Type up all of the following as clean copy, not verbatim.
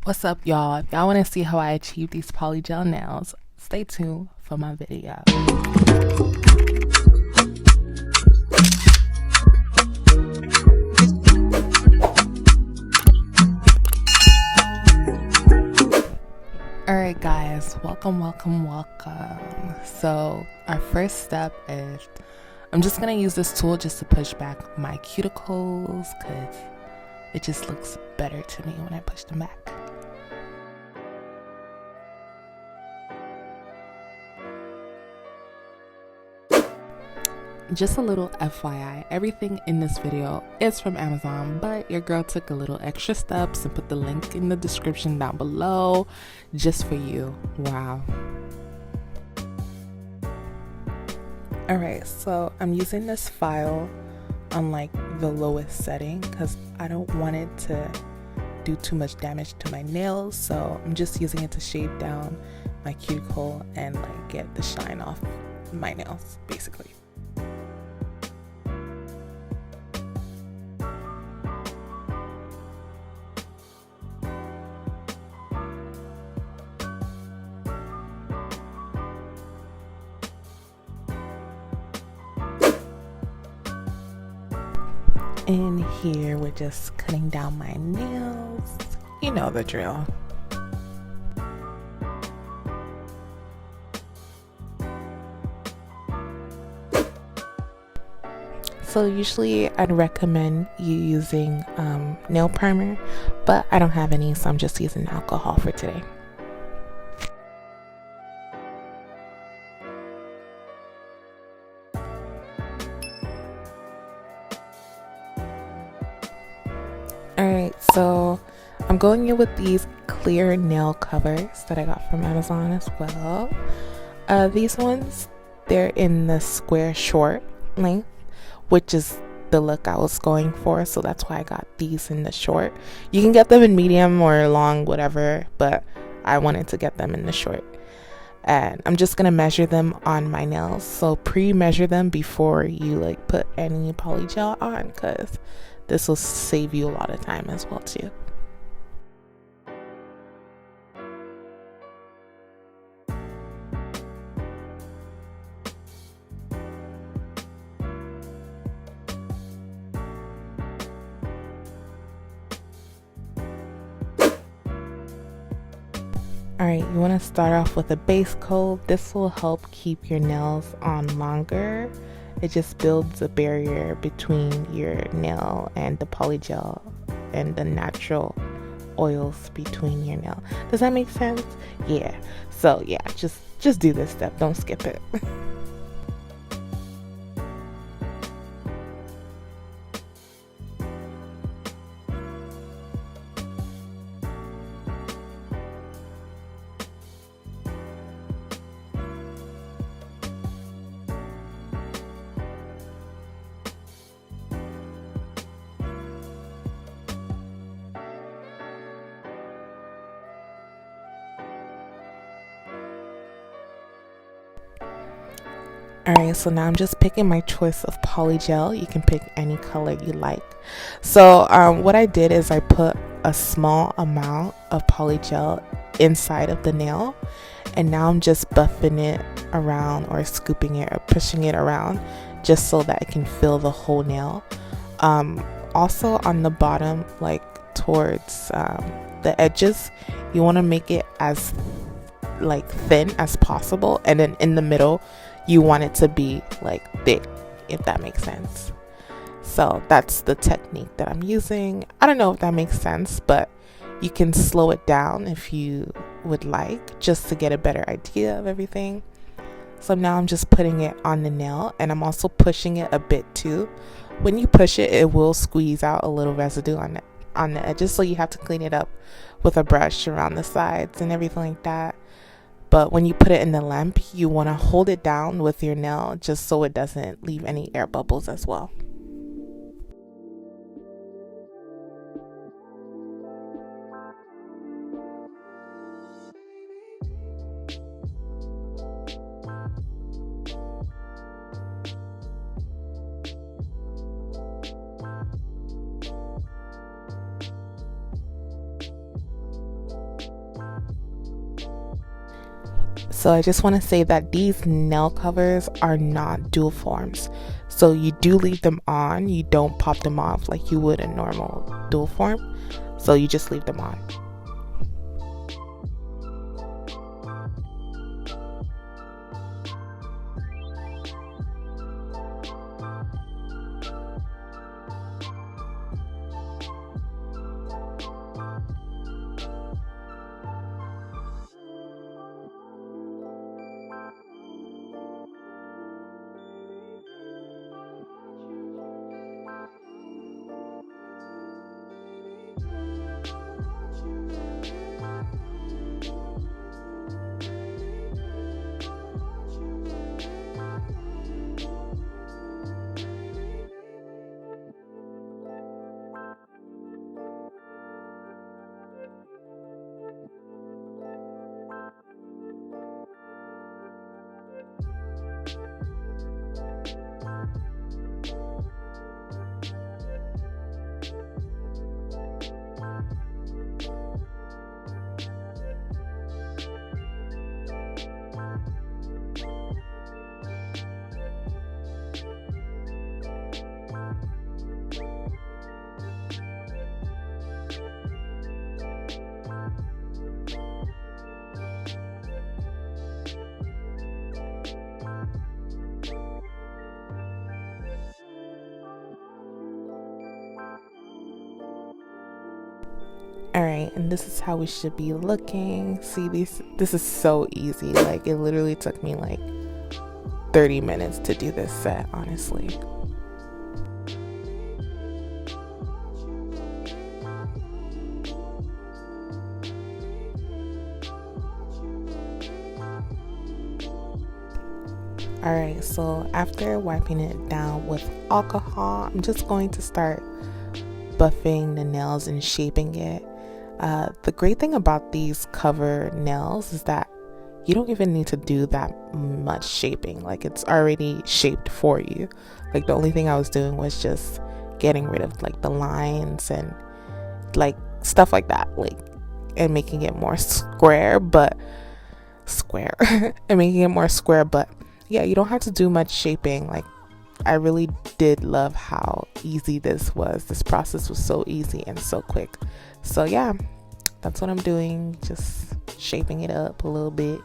What's up, y'all? If y'all want to see how I achieve these polygel nails, stay tuned for my video. Alright guys, welcome. So our first step is I'm just going to use this tool just to push back my cuticles because it just looks better to me when I push them back. Just a little FYI, everything in this video is from Amazon, but your girl took a little extra steps and put the link in the description down below just for you. Wow. Alright, so I'm using this file on like the lowest setting because I don't want it to do too much damage to my nails, so I'm just using it to shave down my cuticle and like get the shine off my nails basically. In here, we're just cutting down my nails. You know the drill. So usually I'd recommend you using nail primer, but I don't have any, so I'm just using alcohol for today. Alright, so I'm going in with these clear nail covers that I got from Amazon as well. These ones, they're in the square short length, which is the look I was going for, so that's why I got these in the short. You can get them in medium or long, whatever, but I wanted to get them in the short. And I'm just gonna measure them on my nails, so pre-measure them before you like put any polygel on, because this will save you a lot of time as well too. Alright, you want to start off with a base coat. This will help keep your nails on longer. It just builds a barrier between your nail and the polygel and the natural oils between your nail. Does that make sense? Yeah. So yeah, just do this step. Don't skip it. Alright, so now I'm just picking my choice of polygel. You can pick any color you like. So what I did is I put a small amount of polygel inside of the nail, and now I'm just buffing it around or scooping it or pushing it around just so that it can fill the whole nail. Also on the bottom, like towards the edges, you want to make it as like thin as possible, and then in the middle you want it to be like thick, if that makes sense. So that's the technique that I'm using. I don't know if that makes sense, but you can slow it down if you would like, just to get a better idea of everything. So now I'm just putting it on the nail, and I'm also pushing it a bit too. When you push it, it will squeeze out a little residue on the edges, so you have to clean it up with a brush around the sides and everything like that. But when you put it in the lamp, you want to hold it down with your nail just so it doesn't leave any air bubbles as well. So I just want to say that these nail covers are not dual forms. So you do leave them on, you don't pop them off like you would a normal dual form. So you just leave them on. Alright, and this is how we should be looking. See, this is so easy. Like, it literally took me like 30 minutes to do this set, honestly. Alright, so after wiping it down with alcohol, I'm just going to start buffing the nails and shaping it. The great thing about these cover nails is that you don't even need to do that much shaping. Like, it's already shaped for you. Like, the only thing I was doing was just getting rid of like the lines and like stuff like that, like, and making it more square and making it more square. But yeah, you don't have to do much shaping. Like, I really did love how easy this was. This process was so easy and so quick. So yeah, that's what I'm doing, just shaping it up a little bit.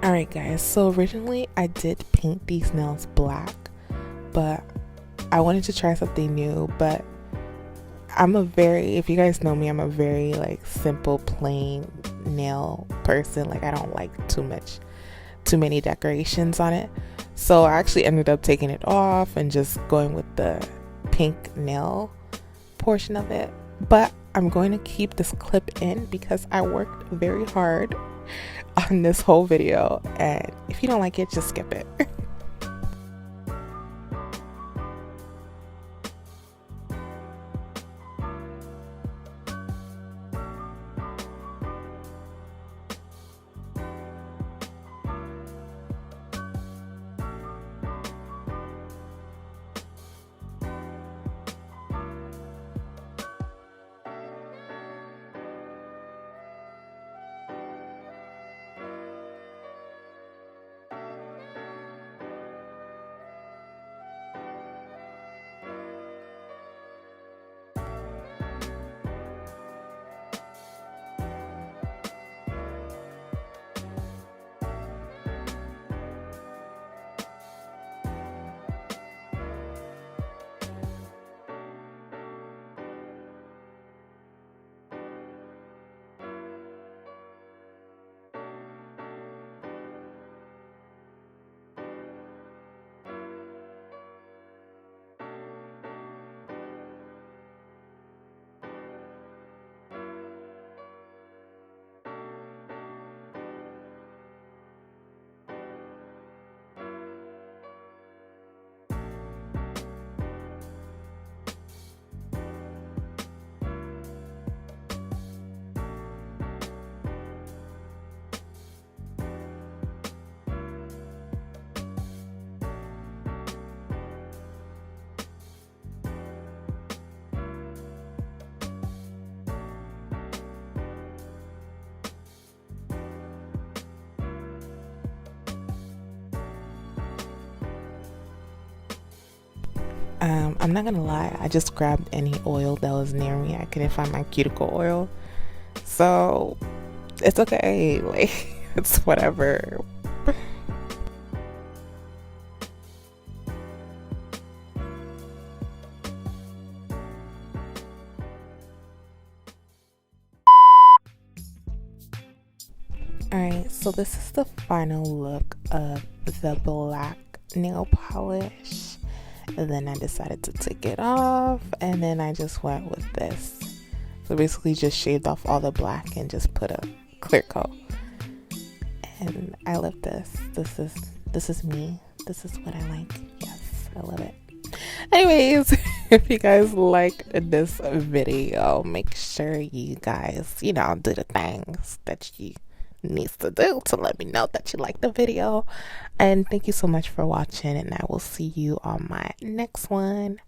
Alright guys, so originally I did paint these nails black, but I wanted to try something new. But if you guys know me, I'm a very like simple, plain nail person. Like, I don't like too much too many decorations on it. So I actually ended up taking it off and just going with the pink nail portion of it. But I'm going to keep this clip in because I worked very hard on this whole video, and if you don't like it, just skip it. I'm not gonna lie, I just grabbed any oil that was near me. I couldn't find my cuticle oil, so it's okay, like it's whatever. Alright, so this is the final look of the black nail polish. And then I decided to take it off, and then I just went with this. So basically just shaved off all the black and just put a clear coat. And I love this. This is me. This is what I like. Yes, I love it. Anyways, if you guys liked this video, make sure you guys, do the things that you needs to do to let me know that you like the video. And thank you so much for watching, and I will see you on my next one.